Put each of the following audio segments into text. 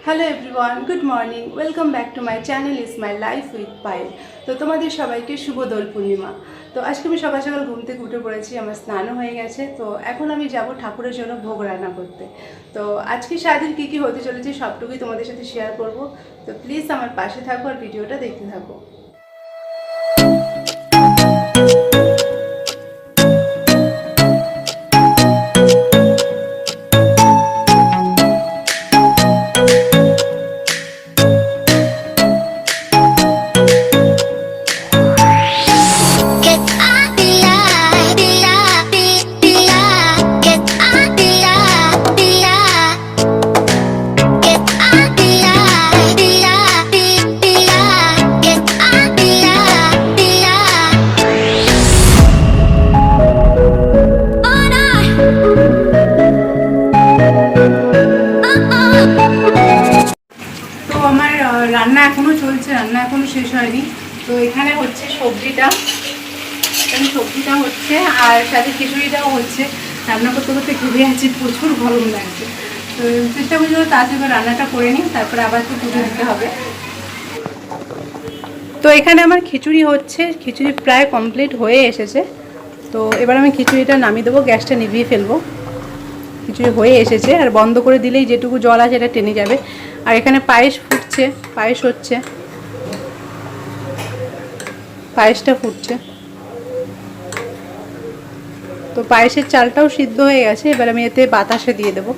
Hello everyone, good morning, welcome back to my channel is my life with Payel. তো তোমাদের সবাইকে শুভ দোল পূর্ণিমা। তো আজকে আমি সকাল সকাল ঘুম থেকে উঠে পড়েছি, আমার স্নানও হয়ে গেছে। তো এখন আমি যাব ঠাকুরের জন্য ভোগ রান্না করতে। তো আজকে সারাদিন কী কী হতে চলেছে সবটুকুই তোমাদের সাথে শেয়ার করব। তো প্লিজ আমার পাশে থাকো আর ভিডিওটা দেখতে থাকো। রান্না এখনও চলছে, রান্না এখনও শেষ হয়নি। তো এখানে হচ্ছে সবজিটা হচ্ছে আর সাথে খিচুড়িটাও হচ্ছে। রান্না করতে করতে ঘুরে আছি, প্রচুর গরম লাগছে। তো চেষ্টা করছি তাড়াতাড়ি রান্নাটা করে নিই, তারপরে আবার তো পুজো দিতে হবে। তো এখানে আমার খিচুড়ি হচ্ছে, খিচুড়ি প্রায় কমপ্লিট হয়ে এসেছে। তো এবার আমি খিচুড়িটা নামিয়ে দেবো, গ্যাসটা নিভিয়ে ফেলবো। খিচুড়ি হয়ে এসেছে, আর বন্ধ করে দিলেই যেটুকু জল আছে এটা টেনে যাবে। আর এখানে পায়েস ফুটছে, পায়েস হচ্ছে, পায়েসটা ফুটছে। তো পায়েসের চালটাও সিদ্ধ হয়ে গেছে, এবার আমি এতে বাতাসে দিয়ে দেবো।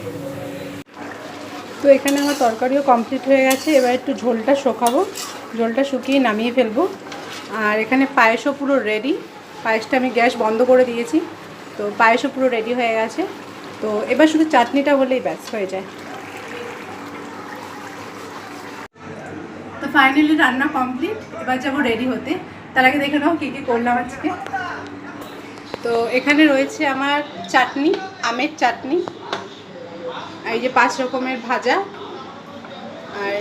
তো এখানে আমার তরকারিও কমপ্লিট হয়ে গেছে, এবার একটু ঝোলটা শুকাবো, ঝোলটা শুকিয়ে নামিয়ে ফেলবো। আর এখানে পায়েসও পুরো রেডি, পায়েসটা আমি গ্যাস বন্ধ করে দিয়েছি। তো পায়েসও পুরো রেডি হয়ে গেছে। তো এবার শুধু চাটনিটা হলেই ব্যাস হয়ে যায়। তো ফাইনালি রান্না কমপ্লিট, এবার যাবো রেডি হতে। তার আগে দেখে নাও কী কী করলাম আজকে। তো এখানে রয়েছে আমার চাটনি, আমের চাটনি, এই যে 5 রকমের ভাজা, আর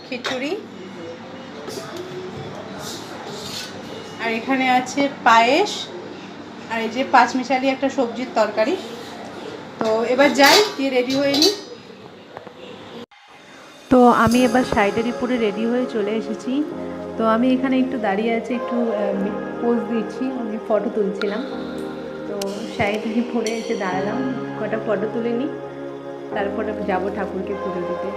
খিচুড়ি, আর এখানে আছে পায়েস, আর এই যে 5 মিশালি একটা সবজির তরকারি। তো এবার যাই, গিয়ে রেডি হয়ে নিই। তো আমি এবার শাড়িটার উপরে রেডি হয়ে চলে এসেছি। তো আমি এখানে একটু দাঁড়িয়ে আছি, একটু পোজ দিচ্ছি, আমি ফটো তুলছিলাম। তো শাড়িটাকে পরে এসে দাঁড়ালাম, কটা ফটো তুলে নিই, তারপরে যাবো ঠাকুরকে পুজো দিতে।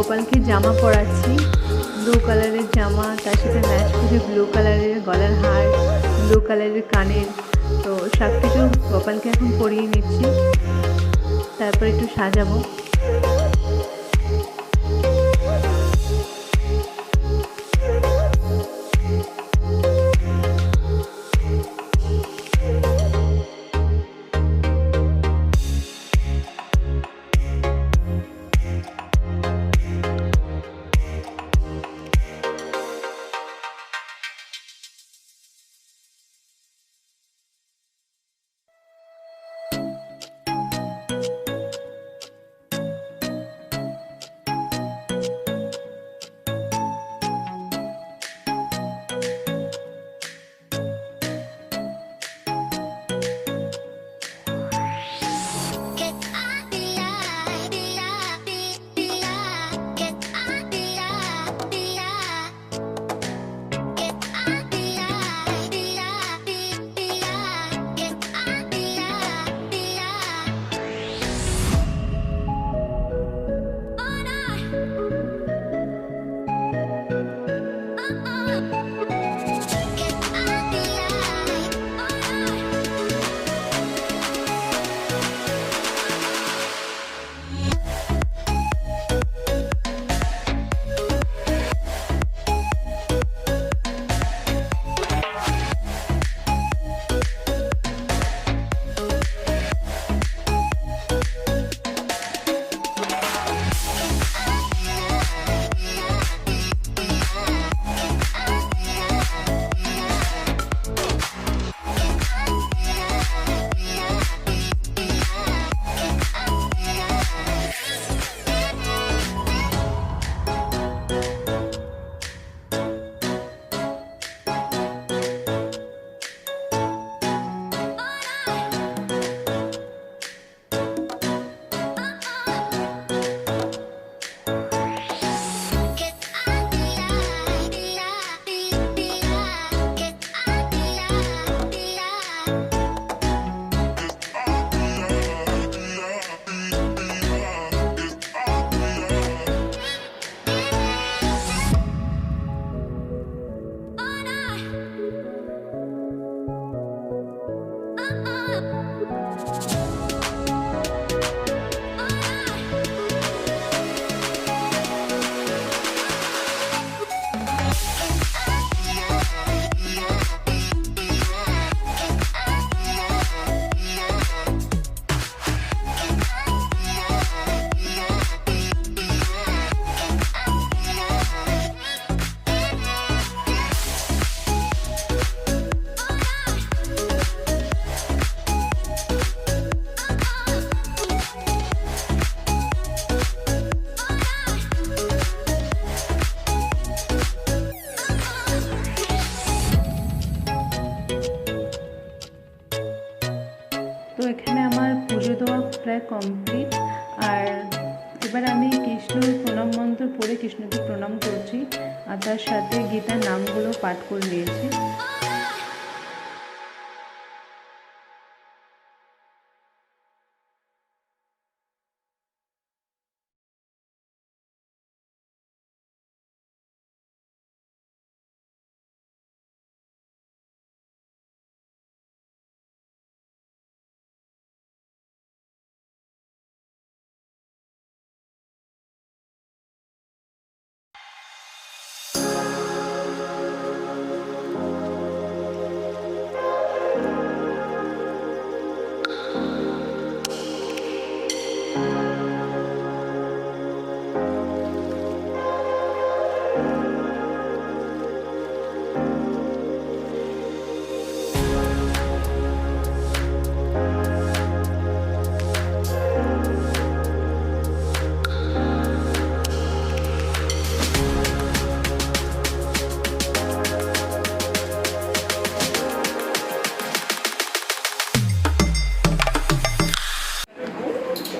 গোপালকে জামা পরাচ্ছি, ব্লু কালারের জামা, তার সাথে ম্যাচ করে ব্লু কালারের গলার হার, ব্লু কালারের কানের। তো সব কিছু গোপালকে এখন পরিয়ে নিচ্ছি, তারপর একটু সাজাবো। তো এখানে আমার পুজো দেওয়া প্রায় কমপ্লিট। আর এবার আমি কৃষ্ণর প্রণাম মন্ত্র পড়ে কৃষ্ণকে প্রণাম করছি, আর তার সাথে গীতার নামগুলো পাঠ করে নিয়েছি।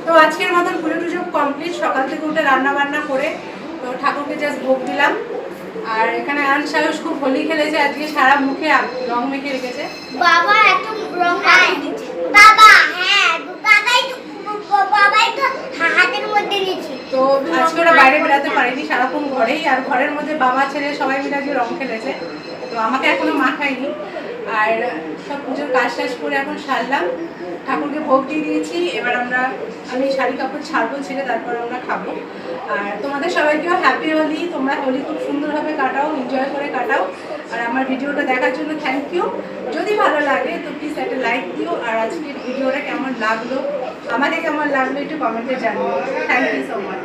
তো আজকের মতন পুজো টুজো কমপ্লিট। সকাল থেকে উঠে রান্না বান্না করে তো ঠাকুরকে জাস্ট ভোগ দিলাম। আর এখানে আন সায়ুষ খুব হোলি খেলেছে, আজকে সারা মুখে রং মেখে রেখেছে। বাবা এত রং লাগিয়ে দিচ্ছে। বাবা হ্যাঁ বাবাই তো হাতের মধ্যে নিয়েছে। তো আজকে ওরা বাইরে বেরোতে ঠাকুর ঘরেই, আর ঘরের মধ্যে বাবা ছেলে সবাই মিলে আজকে রং খেলেছে। তো আমাকে এখনো মাখায়নি। আর সব পুজোর কাজ টাজ করে এখন সারলাম, ঠাকুরকে ভোগ দিয়ে দিয়েছি। এবার আমি শাড়ি কাপড় ছাড়বো, ছেড়ে তারপর আমরা খাবো। আর তোমাদের সবাইকেও হ্যাপি হোলি। তোমরা হোলি খুব সুন্দরভাবে কাটাও, এনজয় করে কাটাও। আর আমার ভিডিওটা দেখার জন্য থ্যাংক ইউ। যদি ভালো লাগে তো প্লিজ একটা লাইক দিও। আর আজকের ভিডিওটা কেমন লাগলো, আমাকে কেমন লাগলো একটু কমেন্টে জানিও। Thank you so much.